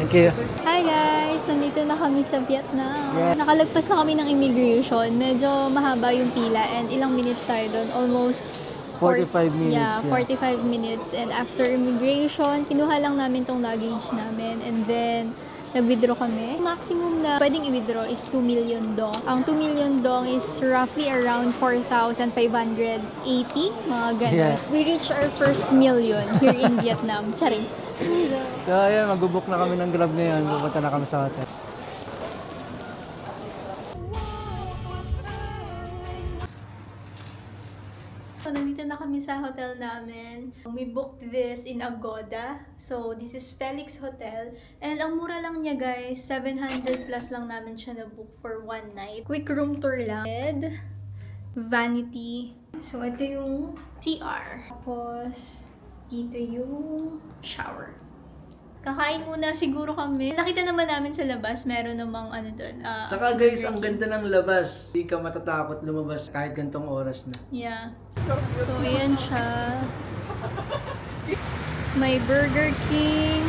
Thank you. Hi guys! Nandito na kami sa Vietnam. Yeah. Nakalagpas na kami ng immigration. Medyo mahaba yung pila and ilang minutes tayo doon. Almost 45 minutes. Yeah, 45 minutes. And after immigration, kinuha lang namin tong luggage namin. And then, nag-withdraw kami. Maximum na pwedeng i-withdraw is 2 million dong. Ang 2 million dong is roughly around 4,580, mga ganun. Yeah. We reached our first million here in Vietnam. Charing. So ayan, mag-book na kami ng Grab ngayon. Pupunta na kami sa hotel. So, nandito na kami sa hotel namin. We booked this in Agoda. So, this is Felix Hotel. And ang mura lang niya guys, 700 plus lang namin siya na-book for one night. Quick room tour lang. Bed, vanity. So, ito yung CR. Tapos, dito yung shower. Kakain muna siguro kami. Nakita naman namin sa labas, meron namang ano doon. Saka guys, ang ganda ng labas. Hindi ka matatakot lumabas kahit gantong oras na. Yeah. So, ayan siya. May Burger King.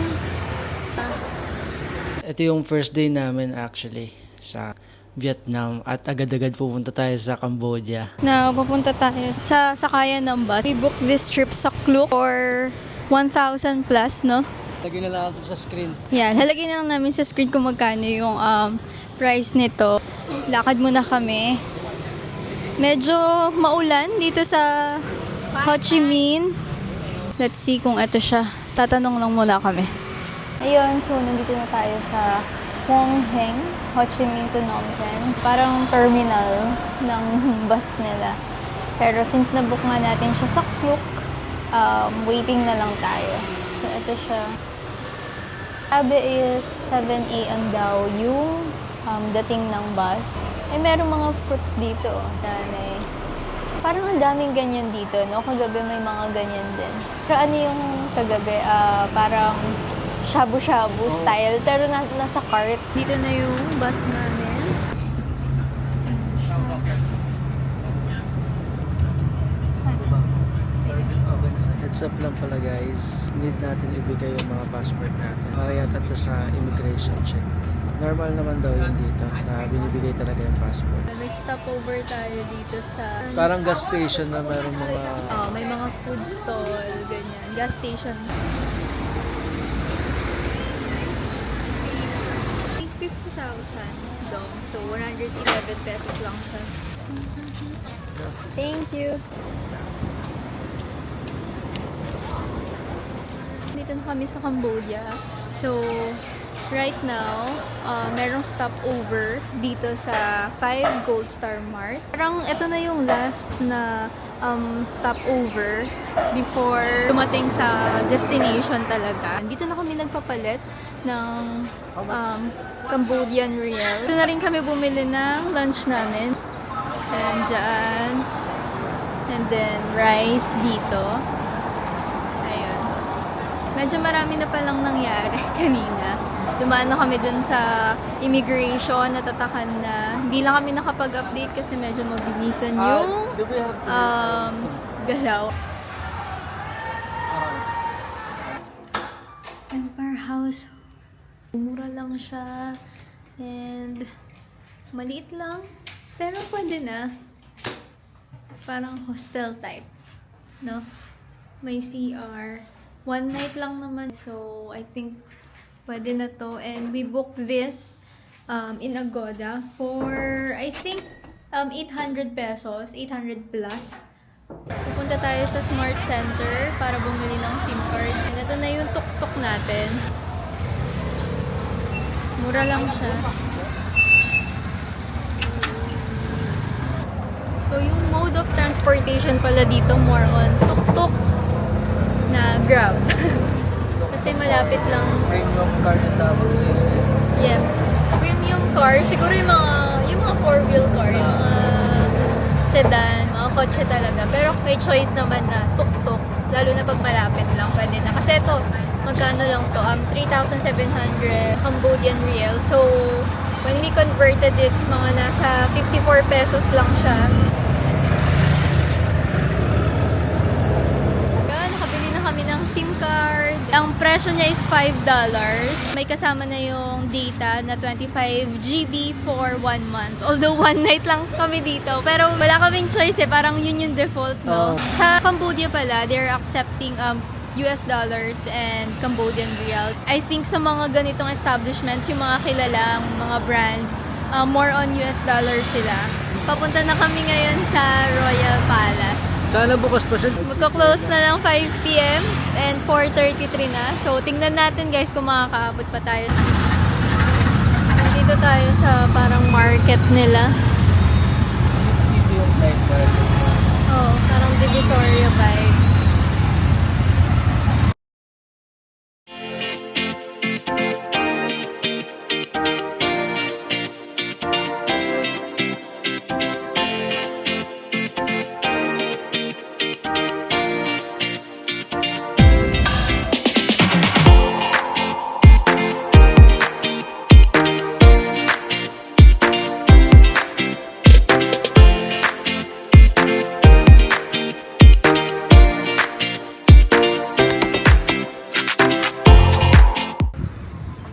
Ito yung first day namin actually sa Vietnam at agad-agad pupunta tayo sa Cambodia. Na pupunta tayo sa sakayan ng bus. We booked this trip sa Klook for 1,000 plus, no? Lagyan na lang ito sa screen. Yan, halagyan na lang namin sa screen kung magkano yung price nito. Lakad muna kami. Medyo maulan dito sa Ho Chi Minh. Let's see kung ito siya. Tatanong lang muna kami. Ayun, so nandito na tayo sa Quang Heng, Ho Chi Minh to Phnom Penh. Parang terminal ng bus nila. Pero since nabook nga natin siya sa Klook, waiting na lang tayo. So, ito siya. Sabi is 7 a.m. daw yung dating ng bus. Eh, meron mga fruits dito. Danay. Parang ang daming ganyan dito, no? Kagabi may mga ganyan din. Pero ano yung kagabi? Parang shabu-shabu style. Pero nasa cart. Dito na yung bus namin. Heads up lang pala guys, need natin ibigay yung mga passport natin. Para yata to sa immigration check. Normal naman daw yun dito, na binibigay talaga yung passport. Nag-stopover tayo dito sa... Parang gas station na mayroong mga... may mga food stall, ganyan. Gas station. 50,000 dong. So, 111 pesos lang siya. Thank you. Dito na kami sa Cambodia. So, right now, merong stopover dito sa 5 Gold Star Mart. Parang ito na yung last na stopover before dumating sa destination talaga. Dito na kami nagpapalit ng Cambodian Riel. Dito na rin kami bumili ng lunch namin. And dyan. And then rice dito. Ayun. Medyo marami na palang nangyari kanina. Dumaan na kami dun sa immigration, natatakan na. Hindi lang kami nakapag-update kasi medyo mabilisan yung galaw. Empire House. Mura lang siya. And maliit lang. Pero pwede na. Parang hostel type. No? May CR. One night lang naman. So, I think pwede na to. And we booked this in Agoda for, I think, 800 pesos. 800 plus. Pupunta tayo sa Smart Center para bumili ng SIM card. And ito na yung tuk-tuk natin. Mura lang siya. So, yung mode of transportation pala dito, more on tuk-tuk na Grab. Kasi malapit lang. Premium car na tawag sa isa. Yes. Premium car. Siguro yung mga four-wheel car. Yung mga sedan, mga kotse talaga. Pero may choice naman na tuk-tuk. Lalo na pag malapit lang. Pwede na. Kasi ito, magkano lang to? 3,700 Cambodian Riel. So, when we converted it, mga nasa 54 pesos lang siya. Yan, nakabili na kami ng SIM card. Ang presyo niya is $5. May kasama na yung data na 25 GB for 1 month. Although 1 night lang kami dito. Pero wala kaming choice eh. Parang yun yung default, no? Sa Cambodia pala, they're accepting US dollars and Cambodian real. I think sa mga ganitong establishments, yung mga kilalang mga brands, more on US dollars sila. Papunta na kami ngayon sa Royal Palace. Sana bukas pa siya. Magko-close na lang 5 p.m. and 4:33 na. So, tingnan natin guys kung makakaabot pa tayo. Dito tayo sa parang market nila. Dito yung night market. Oh, parang Divisoria vibe.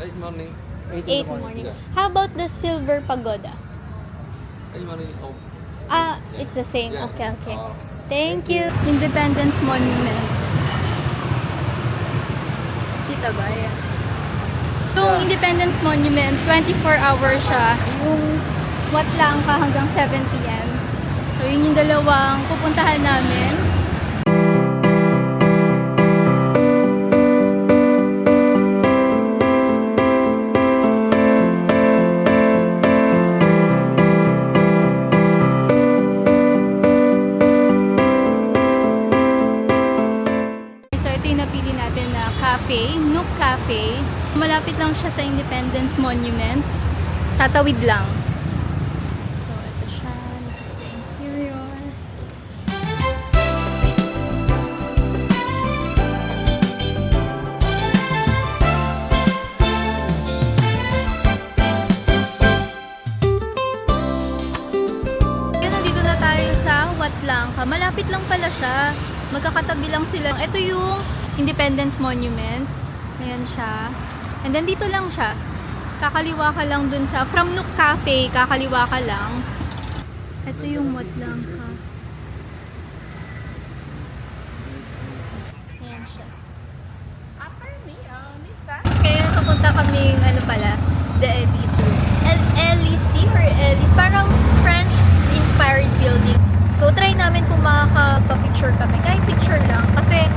Good morning. 8 morning. How about the Silver Pagoda? It's the same. Okay, okay. Thank you. Independence Monument. Dito ba yan? Yung Independence Monument, 24 hours siya. Yung what lang ka hanggang 7 p.m. So, yun yung dalawang pupuntahan namin. Napili natin na cafe, Nook Cafe. Malapit lang siya sa Independence Monument. Tatawid lang. So, ito siya. Here we are. Yun, nandito na tayo sa Wat Lang. Malapit lang pala siya. Magkakatabi lang sila. Ito yung Independence Monument. Ayan siya. And then dito lang siya. Kakaliwa ka lang dun sa from Nook Cafe, kakaliwa ka lang. Ito yung Wat Lang ka. Ayan siya. Kaya napunta kaming ano pala, the Ellis Room. LEC or Ellis, parang French inspired building. So try namin kung makakapicture kami. Kahit picture lang. Kasi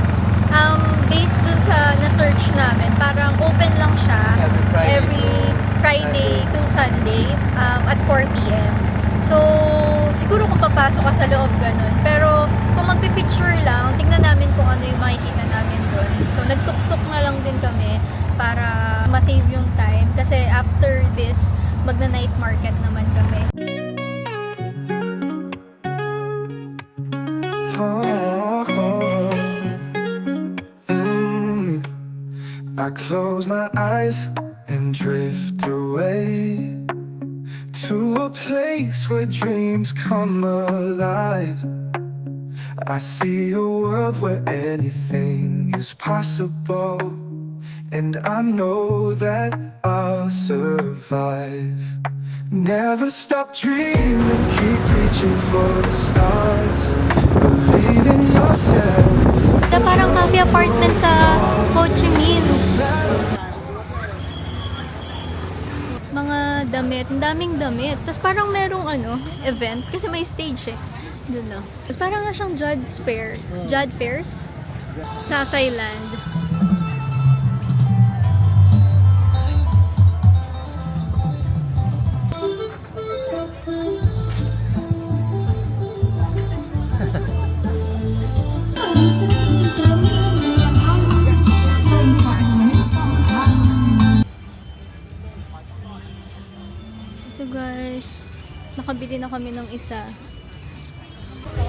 based dun sa na-search namin, parang open lang siya every Friday to Sunday at 4 p.m. So, siguro kung papasok ka sa loob ganun. Pero kung magpipicture lang, tingnan namin kung ano yung makikita namin dun. So, nagtuktok na lang din kami para ma-save yung time. Kasi after this, magna-night market naman kami. I close my eyes and drift away to a place where dreams come alive. I see a world where anything is possible, and I know that I'll survive. Never stop dreaming, keep reaching for the stars. Believe in yourself. Ito parang cafe apartment sa Ho Chi Minh. Mga damit, ang daming damit. Tapos parang merong event. Kasi may stage eh. Doon lang. Tapos parang nga siyang Judd's Fair. Judd Fairs. Sa Thailand. Ito guys, nakabili na kami ng isa.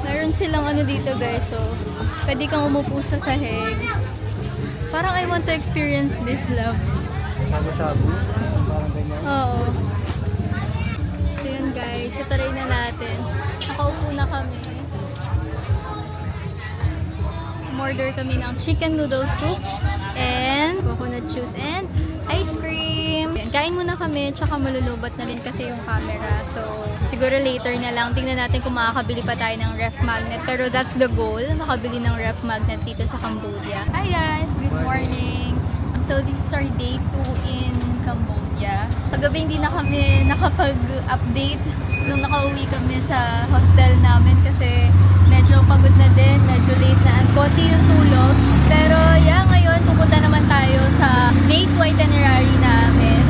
Meron silang dito guys, so pwede kang umupo sa sahig. Parang I want to experience this love. Sabi-sabi. Parang ganyan. Oo. So yun guys, itaray na natin. Nakaupo na kami. Umorder kami ng chicken noodle soup and ice cream. Yan, kain muna kami, tsaka malulubat na rin kasi yung camera. So, siguro later na lang. Tingnan natin kung makakabili pa tayo ng ref magnet. Pero that's the goal, makabili ng ref magnet dito sa Cambodia. Hi guys! Good morning! So, this is our day 2 in Cambodia. Kagabi hindi na kami nakapag-update nung nakauwi kami sa hostel namin kasi medyo pagod na din, medyo late na, at konti yung tulog. Pero yeah, ngayon pupunta naman tayo sa day 2 itinerary namin.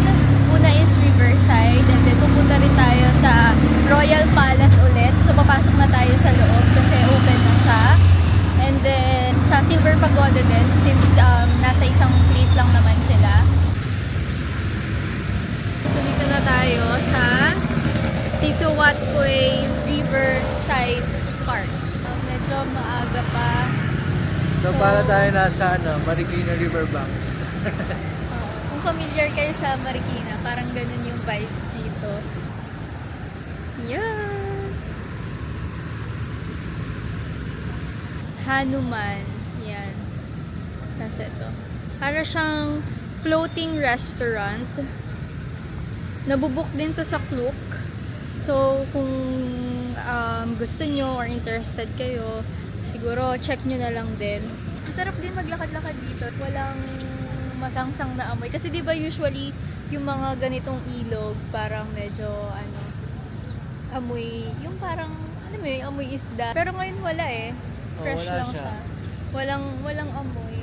Una is Riverside, and then pupunta rin tayo sa Royal Palace ulit. So papasok na tayo sa loob kasi open na siya. And then sa Silver Pagoda din, since nasa isang place lang naman sila. So dito na tayo sa Sisuwatkoy Riverside Park. Medyo maaga pa. So, para tayo nasa Marikina Riverbanks. Kung familiar kayo sa Marikina, parang ganun yung vibes dito. Yan! Hanuman. Yan. Kasi ito. Para siyang floating restaurant. Nabubuk din to sa Klook. So, kung gusto nyo or interested kayo, siguro check nyo na lang din. Masarap din maglakad-lakad dito. Walang masangsang na amoy. Kasi di ba usually yung mga ganitong ilog, parang medyo amoy, yung parang, amoy isda. Pero ngayon wala eh. Fresh wala lang siya. siya. Walang amoy.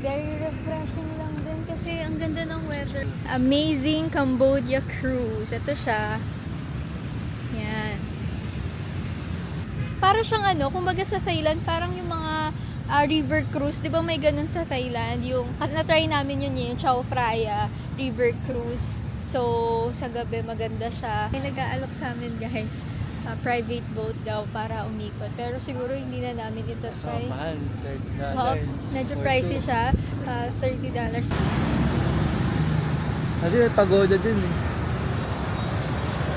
Very refreshing lang din kasi ang ganda ng weather. Amazing Cambodia Cruise. Ito siya. Yan. Para siyang kumbaga sa Thailand, parang yung mga river cruise, di ba may ganun sa Thailand? Kasi na-try namin yun yung Chao Phraya river cruise. So, sa gabi maganda siya. May nag-aalok sa amin guys, private boat daw para umikot. Pero siguro hindi na namin ito So, try. mahal. $30. Oo, medyo pricey siya. $30. Kasi may pagoda din eh.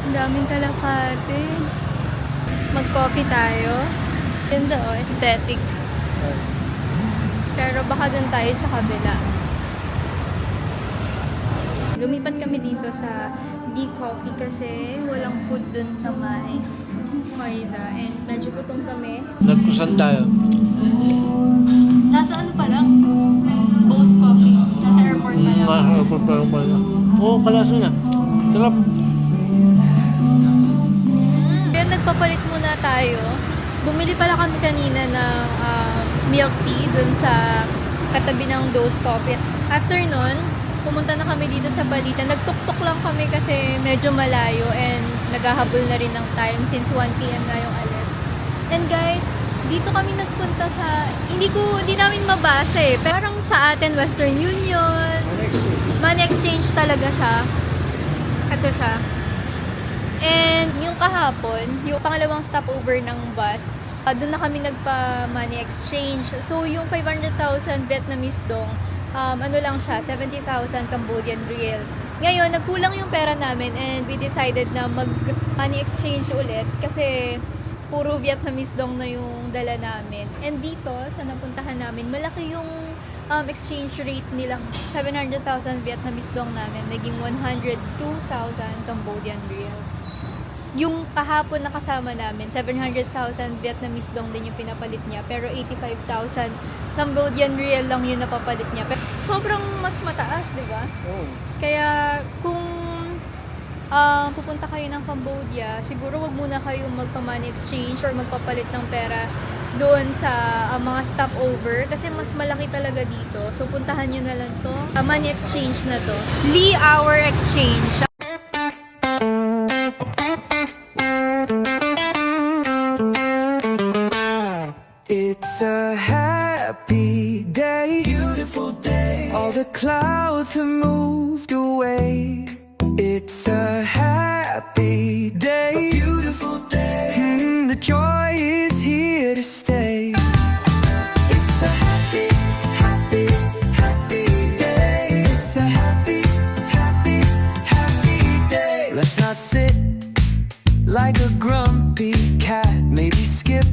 Ang daming kalapate. Mag-coffee tayo. Ganda aesthetic. Pero baka dun tayo sa kabila. Lumipat kami dito sa D-Coffee kasi walang food dun sa may Koida. And medyo gutom kami. Nagkusan tayo. Nasa pa lang? Bo's Coffee. Nasa airport pa lang. Airport pa lang pala. Oo, kalaso na. Sarap. Kaya nagpapalit muna tayo. Bumili pala kami kanina ng milk tea dun sa katabi ng Do's Coffee. After nun, pumunta na kami dito sa Balita. Nagtuktok lang kami kasi medyo malayo and naghahabol na rin ng time since 1 p.m. na yung alis. And guys, dito kami nagpunta sa, hindi namin mabasa eh. Parang sa atin, Western Union. Money exchange talaga siya. Ito siya. And yung kahapon, yung pangalawang stopover ng bus, doon na kami nagpa-money exchange. So yung 500,000 Vietnamese dong, lang siya, 70,000 Cambodian riel. Ngayon, nagkulang yung pera namin and we decided na mag-money exchange ulit kasi puro Vietnamese dong na yung dala namin. And dito, sa napuntahan namin, malaki yung exchange rate nilang 700,000 Vietnamese dong namin, naging 102,000 Cambodian riel. Yung kahapon na kasama namin, 700,000 Vietnamese dong din yung pinapalit niya, pero 85,000 Cambodian riel lang yung napapalit niya. Pero sobrang mas mataas, di ba? Oo. Kaya kung pupunta kayo ng Cambodia, siguro wag muna kayo magpa-money exchange or magpapalit ng pera doon sa mga stopover kasi mas malaki talaga dito. So puntahan nyo na lang to. Money exchange na to. Lee Hour Exchange. It's a happy day, beautiful day. All the clouds have moved away. It's a happy day, a beautiful day. The joy is here to stay. It's a happy, happy, happy day. It's a happy, happy, happy day. Let's not sit like a grumpy cat. Maybe skip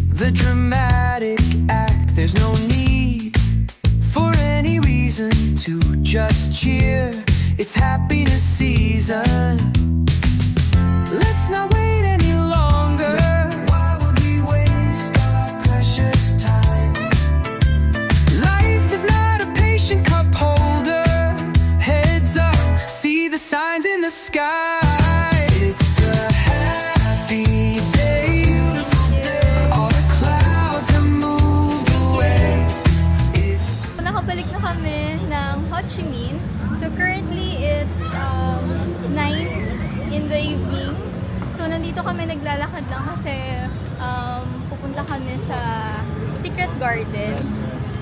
the dramatic act. There's no need for any reason reason to just cheer. It's happiness season. Let's not wait any longer. Why would we waste our precious time? Life is not a patient cup holder. Heads up, see the signs in the sky. It's a happy day, beautiful day. All the clouds have moved away. Nakabalik na kami ng Ho Chi Minh. So currently it's 9 in the evening. So nandito kami naglalakad lang kasi pupunta kami sa Secret Garden.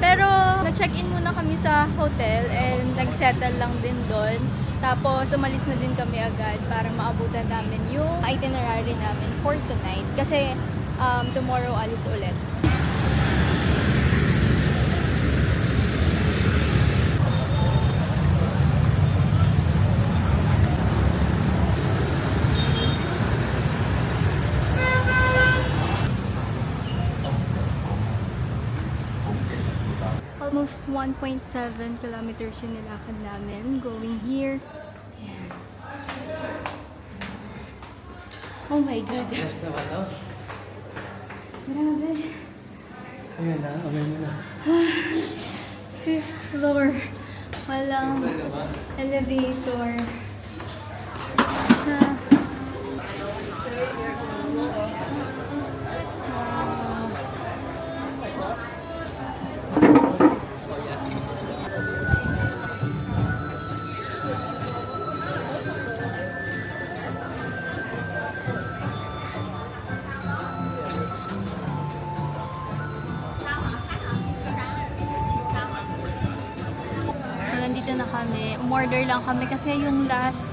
Pero nag-check-in muna kami sa hotel and nag-settle lang din doon. Tapos umalis na din kami agad para maabutan namin yung itinerary namin for tonight. Kasi tomorrow alis ulit. Almost 1.7 kilometers yung nilakad namin going here. Ayan. Oh my God. Yes naman, no? Grabe. Ayun na, amin mo na. 5th floor. Walang elevator. Ah. Nandito na kami. Umorder lang kami kasi yung last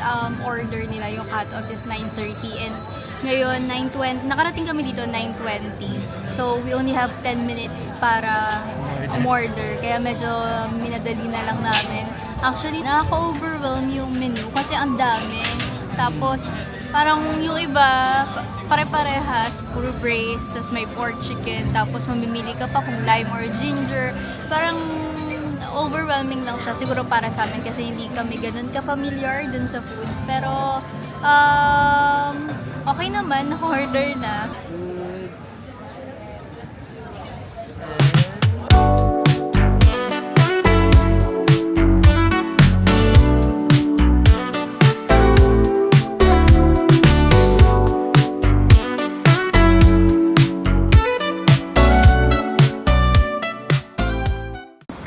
order nila, yung cut-off is 9:30 and ngayon 9:20. Nakarating kami dito 9:20. So we only have 10 minutes para umorder. Kaya medyo minadali na lang namin. Actually, nakaka-overwhelm yung menu kasi ang dami. Tapos parang yung iba pare-parehas, puro braised, tapos may pork chicken, tapos mamimili ka pa kung lime or ginger. Parang overwhelming lang siya siguro para sa amin kasi hindi kami ganun ka-familiar dun sa food. Pero okay naman, naka-order na.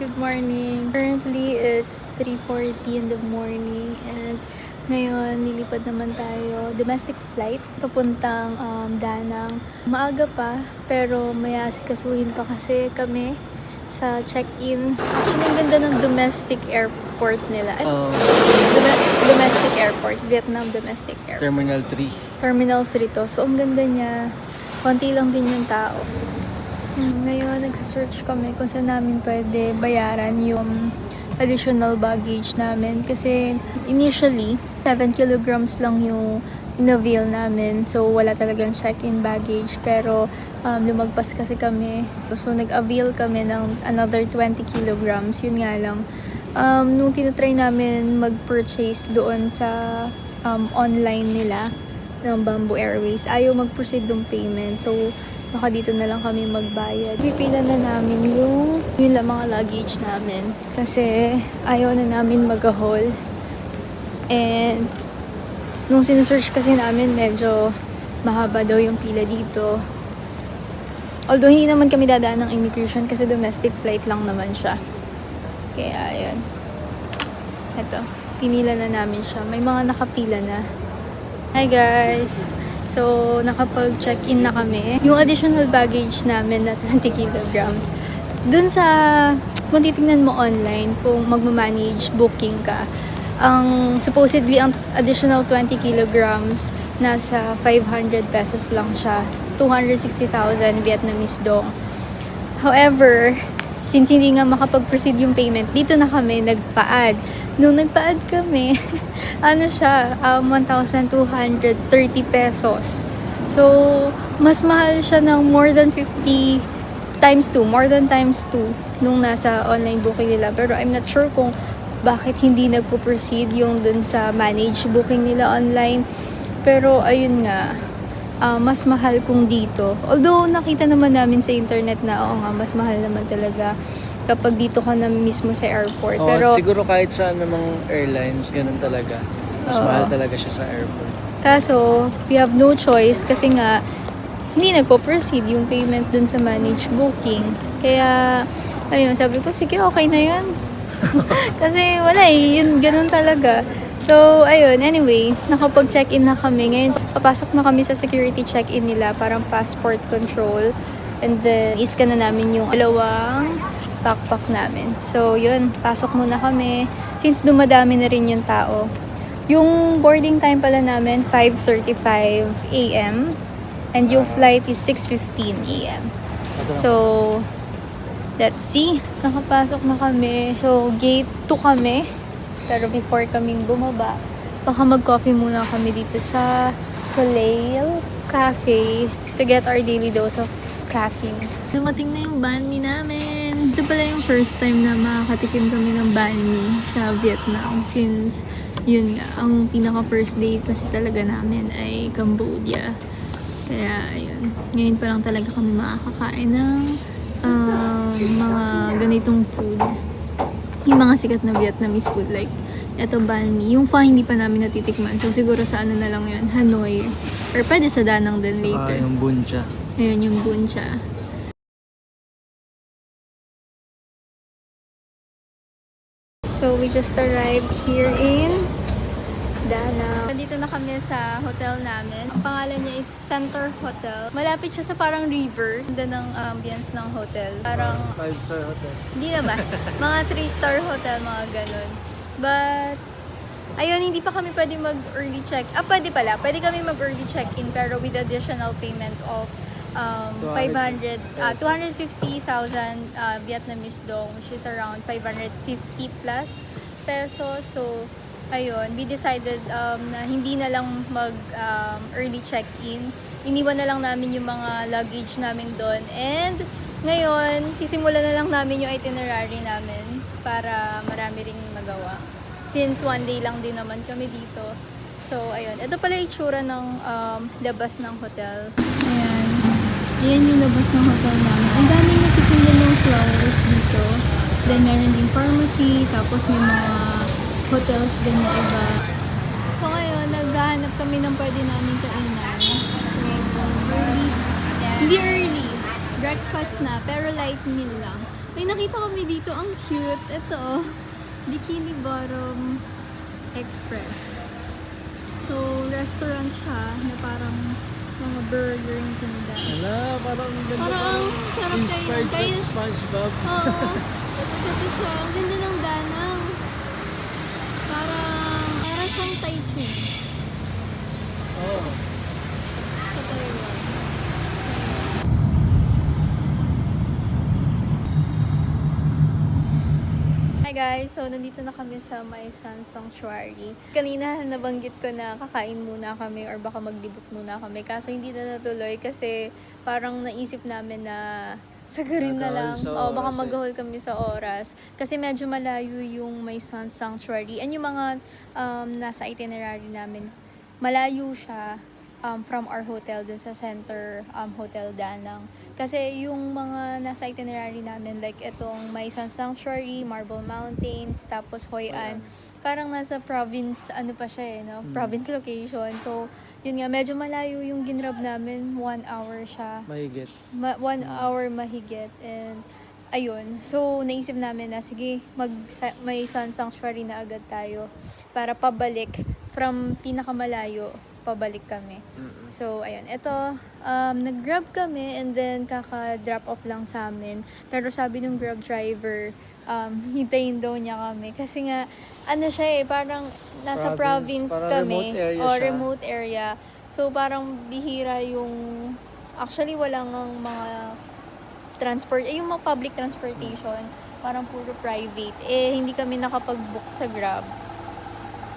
Good morning. Currently, it's 3:40 in the morning and ngayon nilipad naman tayo domestic flight papuntang Danang. Maaga pa pero may asikasuhin pa kasi kami sa check-in. Actually, ang ganda ng domestic airport nila. Domestic airport, Vietnam Domestic Airport. Terminal 3. Terminal 3 to. So, ang ganda niya. Konti lang din yung tao. Ngayon, nagsasearch kami kung saan namin pwede bayaran yung additional baggage namin. Kasi initially, 7 kilograms lang yung in-avail namin. So, wala talagang check-in baggage. Pero, lumagpas kasi kami. So, nag-avail kami ng another 20 kilograms. Yun nga lang. Nung tinatry namin mag-purchase doon sa online nila ng Bamboo Airways, ayaw mag-proceed yung payment. So, baka dito na lang kami magbayad. Pipila na namin yung lang mga luggage namin. Kasi ayaw na namin mag-haul. And nung sinesearch kasi namin, medyo mahaba daw yung pila dito. Although hindi naman kami dadaan ng immigration kasi domestic flight lang naman siya. Kaya ayun. Eto, pinila na namin siya. May mga nakapila na. Hi guys! So, nakapag-check-in na kami. Yung additional baggage namin na 20 kilograms. Dun sa, kung titingnan mo online, kung magmamanage booking ka, supposedly, ang additional 20 kilograms, nasa 500 pesos lang siya. 260,000 Vietnamese dong. However, since hindi nga makapag-proceed yung payment, dito na kami nagpa-add. Nung nagpa-add kami, ano siya, 1,230 pesos. So, mas mahal siya ng more than 50 times 2, more than times 2 nung nasa online booking nila. Pero I'm not sure kung bakit hindi nagpo-proceed yung dun sa managed booking nila online. Pero ayun nga, mas mahal kung dito. Although nakita naman namin sa internet na oo nga, mas mahal naman talaga kapag dito ka na mismo sa airport. Oo, Pero siguro kahit sa namang airlines, ganun talaga. Mas Oo. mahal talaga siya sa airport. kaso, we have no choice kasi nga hindi nagpo-proceed yung payment dun sa managed booking. Kaya, ayun, sabi ko, sige, okay na yan. Kasi wala eh, yun, ganun talaga. So, ayun, anyway, nakapag-check-in na kami. Ngayon, papasok na kami sa security check-in nila, parang passport control. And then, iscan na namin yung dalawang backpack namin. So, yun, pasok muna kami. Since dumadami na rin yung tao. Yung boarding time pala namin, 5:35 a.m. And yung flight is 6:15 a.m. So, let's see. Nakapasok na kami. So, gate 2 kami. Pero before kaming bumaba, baka mag-coffee muna kami dito sa Soleil Cafe to get our daily dose of caffeine. Dumating na yung banh mi namin. Ito pala yung first time na makakatikim kami ng banh mi sa Vietnam since yun nga, ang pinaka first date kasi talaga namin ay Cambodia. Kaya ayun, ngayon pa lang talaga kami makakakain ng mga ganitong food. Yung mga sikat na Vietnamese food like eto banh mi. Yung pho hindi pa namin natitikman. So siguro sa ano na lang yun, Hanoi. Or pwede sa Danang din later. Yung bun cha. Ayun yung bun cha. So we just arrived here in Danang. Nandito na kami sa hotel namin. Ang pangalan niya is Center Hotel. Malapit siya sa parang river. Ganda ng ambience ng hotel. Parang 5-star hotel. hindi naman. Mga 3-star hotel, mga ganun. But, ayun, hindi pa kami pwede mag-early check. Pwede pala. Pwede kami mag-early check-in pero with additional payment of 250,000 Vietnamese dong, which is around 550 plus pesos. So, ayun, we decided na hindi na lang mag-early check-in. Iniwan na lang namin yung mga luggage namin doon. And ngayon, sisimulan na lang namin yung itinerary namin para marami ring magawa. Since one day lang din naman kami dito. So, ayun. Ito pala yung itsura ng labas ng hotel. Ayan. Ayan yung labas ng hotel namin. Ang daming natitinda ng flowers dito. Then, meron din pharmacy. Tapos, may mga hotels din na iba. So, ngayon, naghahanap kami ng pwede namin kainan. So, early. Hindi early. Breakfast na, pero light meal lang. May nakita kami dito, ang cute. Ito, oh. Bikini Bottom Express. So, restaurant siya na parang mga burger yung tinda. Wala, parang ganda. Parang ang sarap inspired kayo. sa SpongeBob. Oo. Tapos ito siya. Ang ganda ng danang. Parang siyang Tai Chi Oh. sa Taiwan. Hi guys! So, nandito na kami sa Mai San Sanctuary. Kanina nabanggit ko na kakain muna kami or baka maglibot muna kami. Kaso hindi na natuloy kasi parang naisip namin na sagarin na lang. Sa O baka oras mag-hold kami sa oras. Kasi medyo malayo yung Mai San Sanctuary. And yung mga nasa itinerary namin, malayo siya from our hotel dun sa Center Hotel Danang. Kasi yung mga nasa itinerary namin, like itong Mai San Sanctuary, Marble Mountains, tapos Hoi An, parang nasa province, ano pa siya eh, no? Province location. So, yun nga, medyo malayo yung ginrab namin. 1 hour siya. Mahigit. 1 hour mahigit. And, ayun. So, naisip namin na, sige, Mai San Sanctuary na agad tayo para pabalik from pinakamalayo pabalik kami. So, ayun. Ito, nag-grab kami and then kaka-drop off lang sa amin. Pero sabi ng grab driver, hintayin daw niya kami. Kasi nga, ano siya eh, parang nasa province parang kami. remote area O siya. remote area. So, parang bihira yung, actually, walang ang mga yung mga public transportation, parang puro private. Eh, hindi kami nakapag-book sa Grab.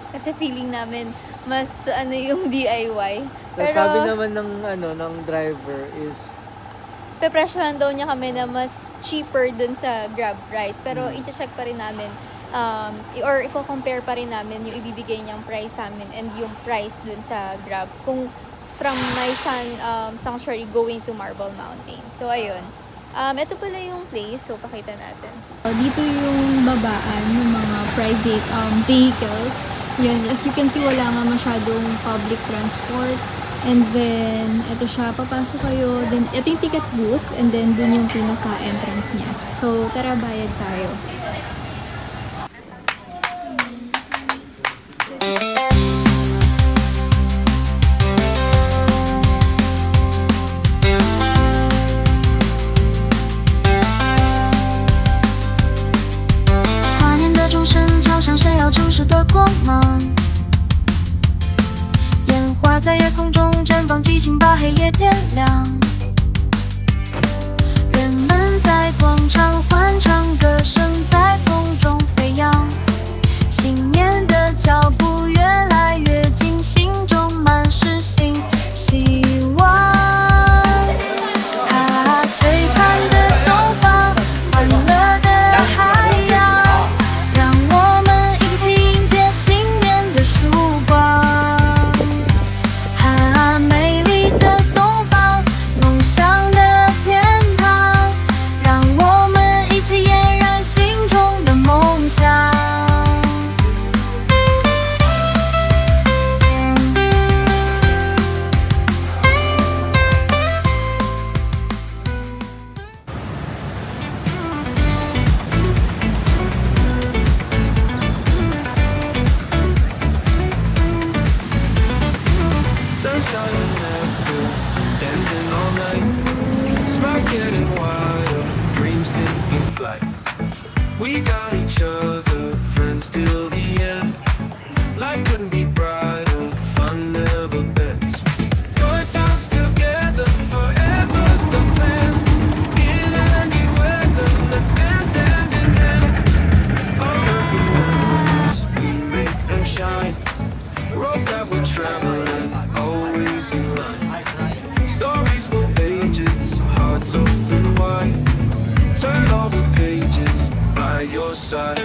Kasi feeling namin mas yung DIY. Pero sabi naman ng driver is pepresyohan daw niya kami na mas cheaper dun sa Grab price. Pero i-check pa rin namin or i-compare pa rin namin yung ibibigay niyang price sa amin and yung price dun sa Grab. Kung from my sanctuary going to Marble Mountain. So, ayun. Ito pala yung place. So, pakita natin. Dito yung babaan ng mga private vehicles. Yun, as you can see, wala nga masyadong public transport. And then, ito siya, papasok kayo. Then, ito yung ticket booth. And then, dun yung pinaka-entrance niya. So, tara, bayad tayo.在夜空中绽放，激情把黑夜点亮。人们在广场欢唱，歌声在风中飞扬。新年的脚步越来越近，心中满是希望。璀璨的东方，欢乐的海洋，让我们一起迎接新年的曙光。美丽的东方，梦想的天堂，让我们一起俨然心中的梦想。Sunshine and laughter, dancing all night. Smiles getting wider, dreams taking flight. We got each other, friends till the end. Life couldn't be brighter, fun never bends. Good times together, forever's the plan. In any weather, let's dance hand in hand. All of the memories, we make them shine. Roads that we're traveling, always in line. Stories for ages, hearts open wide. Turn all the pages by your side.